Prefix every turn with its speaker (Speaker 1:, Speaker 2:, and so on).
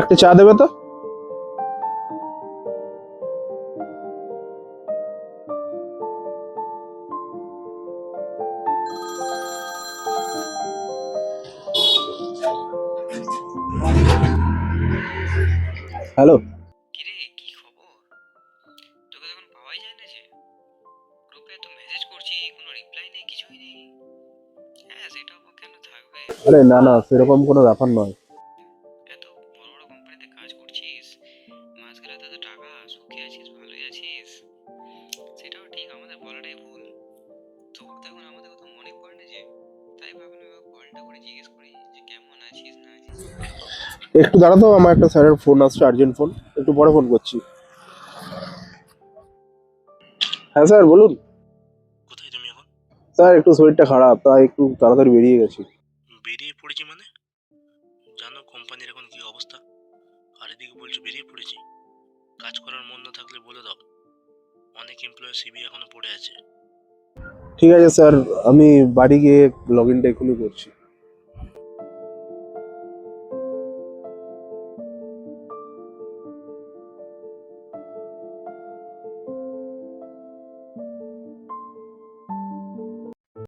Speaker 1: একটা চা দেবে তো? হ্যালো।
Speaker 2: কিরে, কি খবর? তোকে তখন পাওয়াই যায় না যে। গ্রুপে তো মেসেজ করছি, কোনো রিপ্লাই নেই, কিছুই নেই। হ্যাঁ, সেটাও বা কেন থাকবে?
Speaker 1: আরে না না, সেরকম কোনো ব্যাপার নয়।
Speaker 2: এত বড় বড় কোম্পানিতে কাজ করছিস, মাস গেলে তো টাকা, সুখে আছিস, ভালোই আছিস। সেটাও ঠিক, আমাদের বলাটাই ভুল। তোর তখন আমাদের কথা মনে পড়ে না যে, তাই ভাবলাম এবার কলটা করে জিজ্ঞেস করি যে কেমন আছিস না আছিস।
Speaker 1: একটু দাঁড়া তো, আমার একটা স্যারের ফোন আসছে, আর্জেন্ট ফোন। একটু পরে ফোন করছি। হ্যাঁ স্যার বলুন।
Speaker 3: কোথায় তুমি এখন?
Speaker 1: স্যার একটু শরীরটা খারাপ, তাই একটু তাড়াতাড়ি বেরিয়ে গেছি।
Speaker 3: বেরিয়ে পড়েছি মানে? জানো কোম্পানির এখন কি অবস্থা? আর এদিকে বলছো বেরিয়ে পড়েছি। কাজ করার মন না থাকলে বলে দাও। অনেক এমপ্লয়ের সিভি এখনো পড়ে আছে।
Speaker 1: ঠিক আছে স্যার, আমি বাড়ি গিয়ে লগ ইনটা এখনই করছি।